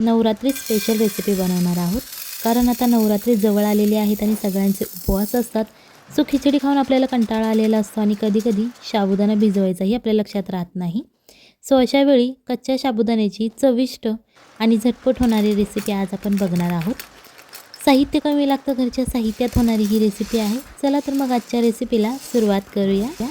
Navratri special recipe बनवणार आहोत, कारण आता नवरात्री जवळ आलेली आहेत आणि सगळ्यांचे उपवास असतात. सो खिचडी खाऊन आपल्याला कंटाळा आलेला असतो आणि कधीकधी साबुदाणा भिजवायचाही आपल्या लक्षात राहत नाही. सो अशा वेळी कच्च्या साबुदाण्याची चविष्ट आणि झटपट होणारी रेसिपी आज आपण बघणार आहोत. साहित्य कमी लागतं, घरच्या साहित्यात होणारी ही रेसिपी आहे. चला तर मग आजच्या रेसिपीला सुरुवात करूया.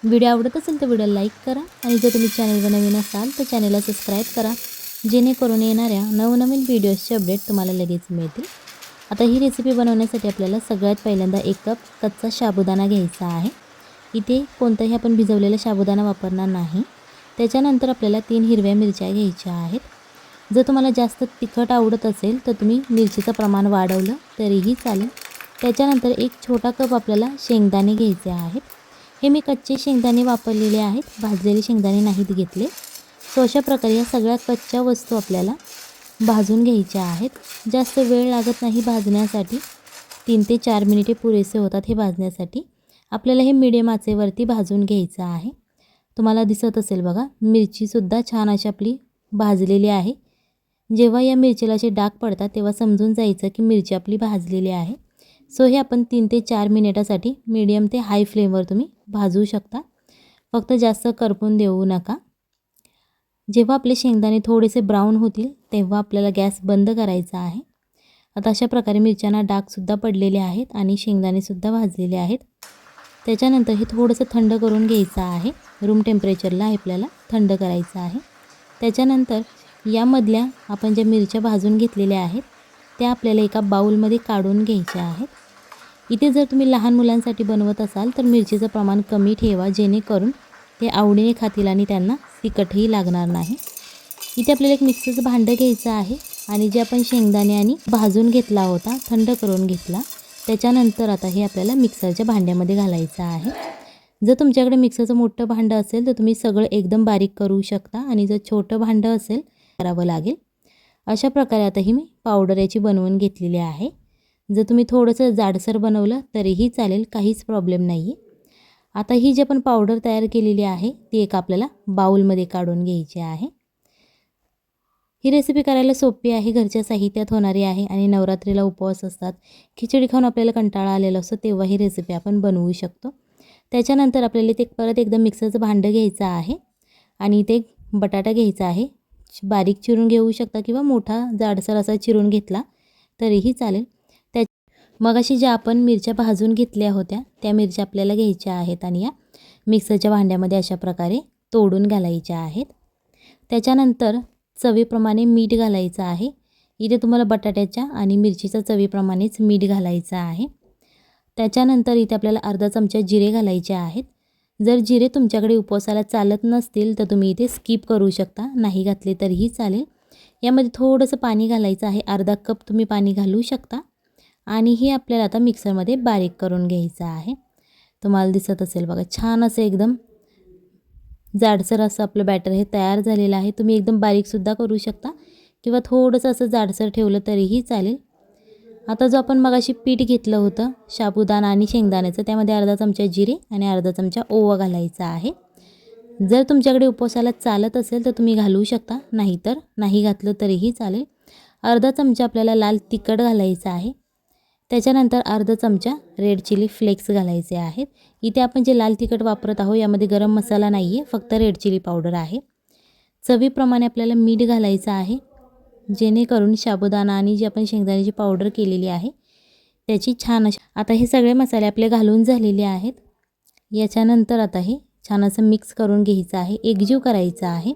व्हिडिओ आवडत असेल तर व्हिडिओ लाईक करा आणि जर तुम्ही चॅनलवर नवीन असाल तर चॅनलला सबस्क्राईब करा, जेणेकरून येणाऱ्या नवनवीन व्हिडिओजचे अपडेट तुम्हाला लगेच मिळतील. आता ही रेसिपी बनवण्यासाठी आपल्याला सगळ्यात पहिल्यांदा 1 कप कच्चा साबुदाणा घ्यायचा आहे. इथे कोणताही आपण भिजवलेला साबुदाणा वापरणार नाही. त्याच्यानंतर आपल्याला 3 हिरव्या मिरच्या घ्यायच्या आहेत. जर तुम्हाला जास्त तिखट आवडत असेल तर तुम्ही मिरचीचं प्रमाण वाढवलं तरीही चालेल. त्याच्यानंतर 1 छोटा कप आपल्याला शेंगदाणे घ्यायचे आहेत. हे मी कच्चे शेंगदाणे वापरलेले आहेत, भाजलेले शेंगदाणे नाहीत घेतले. सो अशा प्रकारे या सगळ्या कच्च्या वस्तू आपल्याला भाजून घ्यायच्या आहेत. जास्त वेळ लागत नाही भाजण्यासाठी, 3 ते 4 मिनिटे पुरेसे होतात हे भाजण्यासाठी. आपल्याला हे मीडियम आचेवरती भाजून घ्यायचं आहे. तुम्हाला दिसत असेल बघा, मिरचीसुद्धा छान अशी आपली भाजलेली आहे. जेव्हा या मिरचीला असे डाग पडतात तेव्हा समजून जायचं की मिरची आपली भाजलेली आहे. सो हे आपण 3 ते 4 मिनिटासाठी मीडियम ते हाय फ्लेमवर तुम्ही भाजू शकता, फक्त जास्त करपून देऊ नका. जेव्हा आपले शेंगदाणे थोडेसे ब्राऊन होतील तेव्हा आपल्याला गॅस बंद करायचा आहे. आता अशा प्रकारे मिरच्यांना डागसुद्धा पडलेले आहेत आणि शेंगदाणेसुद्धा भाजलेले आहेत. त्याच्यानंतर हे थोडंसं थंड करून घ्यायचं आहे. रूम टेम्परेचरला आपल्याला थंड करायचं आहे. त्याच्यानंतर यामधल्या आपण ज्या मिरच्या भाजून घेतलेल्या आहेत त्या आपल्याला एका बाउलमध्ये काढून घ्यायच्या आहेत. इथे जर तुम्ही लहान मुलांसाठी बनवत असाल तर मिरचीचं प्रमाण कमी ठेवा, जेणेकरून ते आवडीने खातील आणि त्यांना तिखटही लागणार नाही. इथे आपल्याला एक मिक्सरचं भांडं घ्यायचं आहे आणि जे आपण शेंगदाणे आणि भाजून घेतला होता, थंड करून घेतला, त्याच्यानंतर आता हे आपल्याला मिक्सरच्या भांड्यामध्ये घालायचं आहे. जर तुमच्याकडे मिक्सरचं मोठं भांडं असेल तर तुम्ही सगळं एकदम बारीक करू शकता आणि जर छोटं भांडं असेल करावं लागेल. अशा प्रकारे आता ही मी पावडर याची बनवून घेतलेली आहे. जर तुम्ही थोडंसं जाडसर बनवलं तरीही चालेल, काहीच प्रॉब्लेम नाही आहे. आता ही जी आपण पावडर तयार केलेली आहे ती एक आपल्याला बाउलमध्ये काढून घ्यायची आहे. ही रेसिपी करायला सोपी आहे, घरच्या साहित्यात होणारी आहे आणि नवरात्रीला उपवास असतात, खिचडी खाऊन आपल्याला कंटाळा आलेला असतो, तेव्हा ही रेसिपी आपण बनवू शकतो. त्याच्यानंतर आपल्याला ते परत एकदा मिक्सरचं भांडं घ्यायचं आहे आणि ते बटाटा घ्यायचा आहे. बारीक चिरून घेऊ शकता किंवा मोठा जाडसर असा चिरून घेतला तरीही चालेल. मगाशी ज्या आपण मिरच्या भाजून घेतल्या होत्या त्या मिरच्या आपल्याला घ्यायच्या आहेत आणि या मिक्सरच्या भांड्यामध्ये अशा प्रकारे तोडून घालायच्या आहेत. त्याच्यानंतर चवीप्रमाणे मीठ घालायचं आहे. इथे तुम्हाला बटाट्याच्या आणि मिरचीच्या चवीप्रमाणेच मीठ घालायचं आहे. त्याच्यानंतर इथे आपल्याला अर्धा चमचा जिरे घालायचे आहेत. जर जिरे तुमच्याकडे उपवासाला चालत नसतील तर तुम्ही इथे स्किप करू शकता, नाही घातले तरीही चालेल. यामध्ये थोडंसं पाणी घालायचं आहे, अर्धा कप तुम्ही पाणी घालू शकता आणि हे आपल्याला आता मिक्सरमध्ये बारीक करून घ्यायचं आहे. तुम्हाला दिसत असेल बघा, छान असं एकदम जाडसर असं आपलं बॅटर हे तयार झालेलं आहे. तुम्ही एकदम बारीकसुद्धा करू शकता किंवा थोडंसं असं जाडसर ठेवलं तरीही चालेल. आता जो आपण मगाशी पीठ घेतलं होतं साबुदाणा आणि शेंगदाण्याचं, त्यामध्ये अर्धा चमचा जिरे आणि अर्धा चमचा ओवा घालायचा आहे. जर तुमच्याकडे उपवासाला चालत असेल तर तुम्ही घालू शकता, नाहीतर नाही घातलं तरीही चालेल. अर्धा चमचा आपल्याला लाल तिखट घालायचं आहे. त्याच्यानंतर अर्धा चमचा रेड चिली फ्लेक्स घालायचे आहेत. इथे आपण जे लाल तिखट वापरत आहोत यामध्ये गरम मसाला नाही आहे, फक्त रेड चिली पावडर आहे. चवीप्रमाणे आपल्याला मीठ घालायचं आहे, जेणेकरून साबुदाणा आणि जी आपण शेंगदाण्याची पावडर केलेली आहे त्याची छान अशी. आता हे सगळे मसाले आपले घालून झालेले आहेत. याच्यानंतर आता हे छान असं मिक्स करून घ्यायचं आहे, एकजीव करायचं आहे.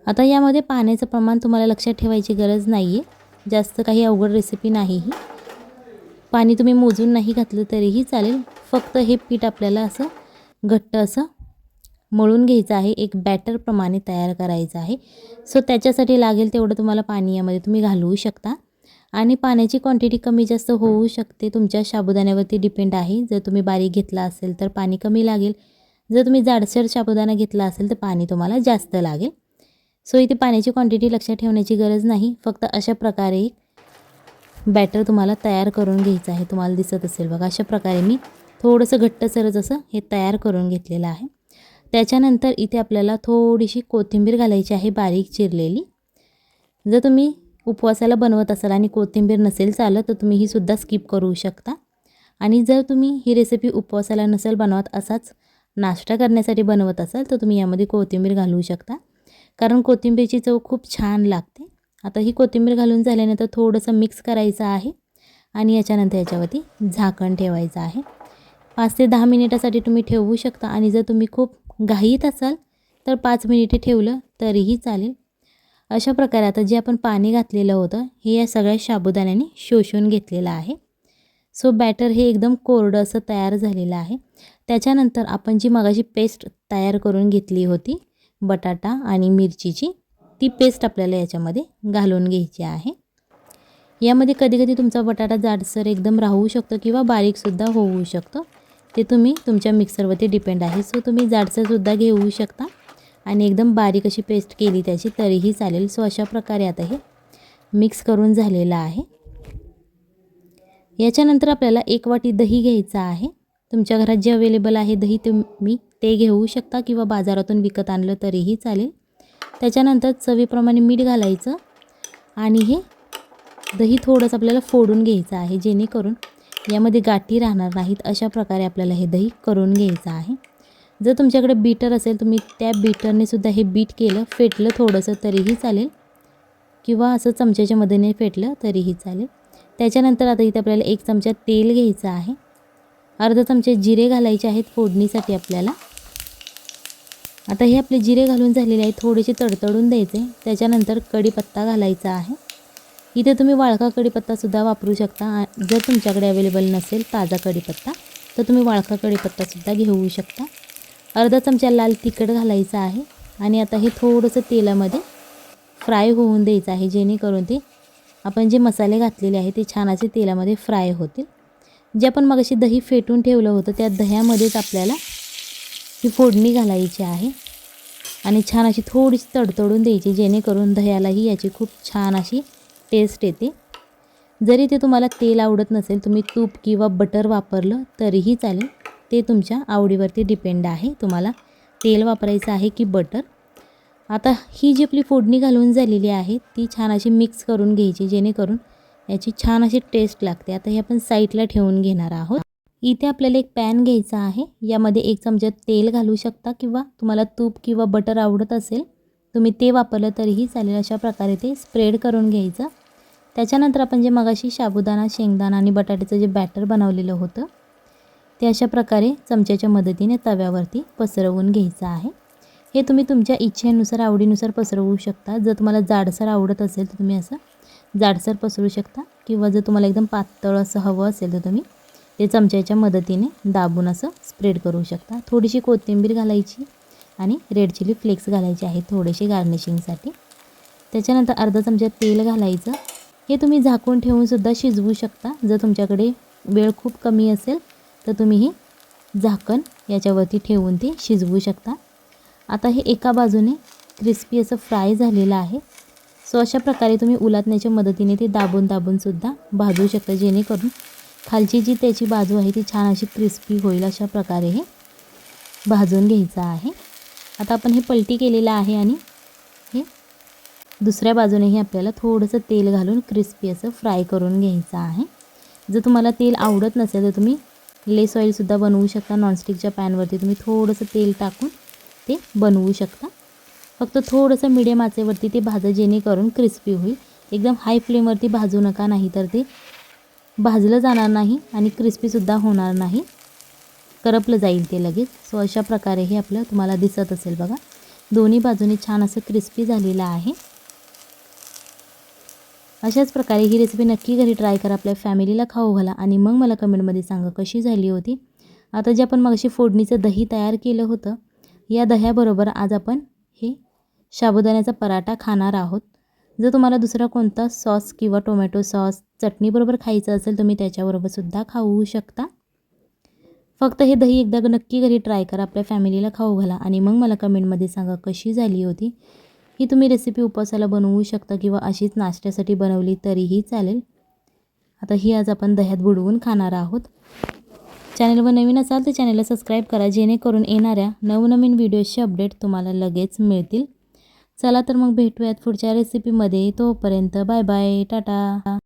आता यामध्ये पाण्याचं प्रमाण तुम्हाला लक्षात ठेवायची गरज नाही आहे, जास्त काही अवघड रेसिपी नाही ही. पाणी तुम्ही मोजून नाही घातलं तरीही चालेल, फक्त हे पीठ आपल्याला असं घट्ट असं मळून घ्यायचं आहे, एक बॅटरप्रमाणे तयार करायचं आहे. सो त्याच्यासाठी लागेल तेवढं तुम्हाला पाणी यामध्ये तुम्ही घालवू शकता आणि पाण्याची क्वांटिटी कमी जास्त होऊ शकते, तुमच्या साबुदाण्यावरती डिपेंड आहे. जर तुम्ही बारीक घेतला असेल तर पाणी कमी लागेल, जर तुम्ही जाडसर साबुदाणा घेतला असेल तर पाणी तुम्हाला जास्त लागेल. सो इथे पाण्याची क्वांटिटी लक्षात ठेवण्याची गरज नाही, फक्त अशा प्रकारे बॅटर तुम्हाला तयार करून घ्यायचं आहे. तुम्हाला दिसत असेल बघा, अशा प्रकारे मी थोडंसं घट्टसरच असं हे तयार करून घेतलेलं आहे. त्याच्यानंतर इथे आपल्याला थोडीशी कोथिंबीर घालायची आहे, बारीक चिरलेली. जर तुम्ही उपवासाला बनवत असाल आणि कोथिंबीर नसेल चालत तर तुम्ही ही सुद्धा स्किप करू शकता. आणि जर तुम्ही ही रेसिपी उपवासाला नसेल बनवत, असाच नाश्ता करण्यासाठी बनवत असाल तर तुम्ही यामध्ये कोथिंबीर घालवू शकता, कारण कोथिंबीरची चव खूप छान लागते. आता ही कोथिंबीर घालून झाल्यानंतर थोडंसं मिक्स करायचं आहे आणि याच्यानंतर याच्यावरती झाकण ठेवायचं आहे. 5 ते 10 मिनिटासाठी तुम्ही ठेवू शकता आणि जर तुम्ही खूप घाईत असाल तर 5 मिनिटे ठेवलं तरीही चालेल. अशा प्रकारे आता जे आपण पाणी घातलेलं होतं हे या सगळ्या साबुदाण्याने शोषून घेतलेलं आहे. सो बॅटर हे एकदम कोरडं असं तयार झालेलं आहे. त्याच्यानंतर आपण जी मगाशी पेस्ट तयार करून घेतली होती बटाटा आणि मिरचीची, ती पेस्ट आपल्याला याच्यामध्ये घालून घ्यायची आहे. यामध्ये कधीकधी तुमचा बटाटा जाडसर एकदम राहू शकतो किंवा बारीकसुद्धा होऊ शकतो, ते तुम्ही तुमच्या मिक्सरवरती डिपेंड आहे. सो तुम्ही जाडसरसुद्धा घेऊ शकता आणि एकदम बारीक अशी पेस्ट केली त्याची तरीही चालेल. सो अशा प्रकारे आता हे मिक्स करून झालेलं आहे. याच्यानंतर आपल्याला 1 वाटी दही घ्यायचं आहे. तुमच्या घरात जे अवेलेबल आहे दही तुम्ही ते घेऊ शकता किंवा बाजारातून विकत आणलं तरीही चालेल. त्याच्यानंतर चवीप्रमाणे मीठ घालायचं आणि हे दही थोडंसं आपल्याला फोडून घ्यायचं आहे, जेणेकरून यामध्ये गाठी राहणार नाहीत. अशा प्रकारे आपल्याला हे दही करून घ्यायचं आहे. जर तुमच्याकडे बीटर असेल तुम्ही त्या बीटरने सुद्धा हे बीट केलं, फेटलं थोडंसं तरीही चालेल किंवा असं चमच्याच्या मदतीने फेटलं तरीही चालेल. त्याच्यानंतर आता इथे आपल्याला 1 चमचा तेल घ्यायचं आहे. अर्धा चमचे जिरे घालायचे आहेत फोडणीसाठी आपल्याला. आता हे आपले जिरे घालून झालेले आहे, थोडेसे तडतडून द्यायचे. त्याच्यानंतर कढीपत्ता घालायचा आहे. इथे तुम्ही वाळका कढीपत्तासुद्धा वापरू शकता. जर तुमच्याकडे अवेलेबल नसेल ताजा कढीपत्ता तर तुम्ही वाळका कढीपत्तासुद्धा घेऊ शकता. अर्धा चमचा लाल तिखट घालायचं आहे आणि आता हे थोडंसं तेलामध्ये फ्राय होऊन द्यायचं आहे, जेणेकरून ते आपण जे मसाले घातलेले आहे ते छान असे तेलामध्ये फ्राय होतील. जे आपण मगाशी दही फेटून ठेवलं होतं त्या दह्यामध्येच आपल्याला ही फोडणी घालायची आहे आणि छान अशी थोडीशी तडतडून द्यायची, जेणेकरून दह्यालाही याची खूप छान अशी टेस्ट येते. जरी ते तुम्हाला तेल आवडत नसेल तुम्ही तूप किंवा बटर वापरलं तरीही चालेल, ते तुमच्या आवडीवरती डिपेंड आहे तुम्हाला तेल वापरायचं आहे की बटर. आता ही जी आपली फोडणी घालून झालेली आहे ती छान अशी मिक्स करून घ्यायची, जेणेकरून याची छान अशी टेस्ट लागते. आता हे आपण साईडला ठेवून घेणार आहोत. इथे आपल्याला एक पॅन घ्यायचा आहे. यामध्ये 1 चमचा तेल घालू शकता किंवा तुम्हाला तूप किंवा बटर आवडत असेल तुम्ही ते वापरलं तरीही चालेल. अशा प्रकारे ते स्प्रेड करून घ्यायचं. त्याच्यानंतर आपण जे मगाशी साबुदाणा, शेंगदाणा आणि बटाट्याचं जे बॅटर बनवलेलं होतं ते अशा प्रकारे चमच्याच्या मदतीने तव्यावरती पसरवून घ्यायचं आहे. हे तुम्ही तुमच्या इच्छेनुसार आवडीनुसार पसरवू शकता. जर तुम्हाला जाडसर आवडत असेल तर तुम्ही असं जाडसर पसरू शकता किंवा जर तुम्हाला एकदम पातळ असं हवं असेल तर तुम्ही ते चमच्याच्या मदतीने दाबून असं स्प्रेड करू शकता. थोडीशी कोथिंबीर घालायची आणि रेड चिली फ्लेक्स घालायचे आहेत थोडेसे गार्निशिंगसाठी. त्याच्यानंतर अर्धा चमचा तेल घालायचं. हे तुम्ही झाकून ठेवूनसुद्धा शिजवू शकता. जर तुमच्याकडे वेळ खूप कमी असेल तर तुम्ही हे झाकण याच्यावरती ठेवून ते शिजवू शकता. आता हे एका बाजूने क्रिस्पी असं फ्राय झालेलं आहे. सो अशा प्रकारे तुम्ही उलटण्याच्या मदतीने ते दाबून दाबूनसुद्धा भाजू शकता, जेणेकरून खालची जी त्याची बाजू आहे ती छान अशी क्रिस्पी होईल. अशा प्रकारे हे भाजून घ्यायचं आहे. आता आपण हे पलटी केलेलं आहे आणि हे दुसऱ्या बाजूनेही आपल्याला थोडंसं तेल घालून क्रिस्पी असं फ्राय करून घ्यायचं आहे. जर तुम्हाला तेल आवडत नसेल तर तुम्ही लेस ऑइलसुद्धा बनवू शकता. नॉनस्टिकच्या पॅनवरती तुम्ही थोडंसं तेल टाकून ते बनवू शकता. फक्त थोडंसं मिडियम आचेवरती ते भाजा, जेणेकरून क्रिस्पी होईल. एकदम हाय फ्लेमवरती भाजू नका, नाही तर ते भाजलं जाणार नाही आणि क्रिस्पीसुद्धा होणार नाही, करपलं जाईल ते लगेच. सो अशा प्रकारे हे आपलं तुम्हाला दिसत असेल बघा, दोन्ही बाजूने छान असं क्रिस्पी झालेलं आहे. अशाच प्रकारे ही रेसिपी नक्की घरी ट्राय करा, आपल्या फॅमिलीला खाऊ घाला आणि मग मला कमेंटमध्ये सांगा कशी झाली होती. आता जे आपण मगाशी फोडणीचं दही तयार केलं होतं या दह्याबरोबर आज आपण हे साबुदाण्याचा पराठा खाणार आहोत. जर तुम्हाला दुसरा कोणता सॉस किंवा टोमॅटो सॉस चटणीबरोबर खायचं असेल तुम्ही त्याच्याबरोबरसुद्धा खाऊ शकता. फक्त हे दही एकदा नक्की घरी ट्राय करा, आपल्या फॅमिलीला खाऊ घाला आणि मग मला कमेंटमध्ये सांगा कशी झाली होती. ही तुम्ही रेसिपी उपवासाला बनवू शकता किंवा अशीच नाश्त्यासाठी बनवली तरीही चालेल. आता ही आज आपण दह्यात बुडवून खाणार आहोत. चॅनलवर नवीन असाल तर चॅनलला सबस्क्राईब करा, जेणेकरून येणाऱ्या नवनवीन व्हिडिओजचे अपडेट तुम्हाला लगेच मिळतील. चला तर मग भेटूयात पुढच्या रेसिपीमध्ये. तोपर्यंत बाय बाय, टाटा.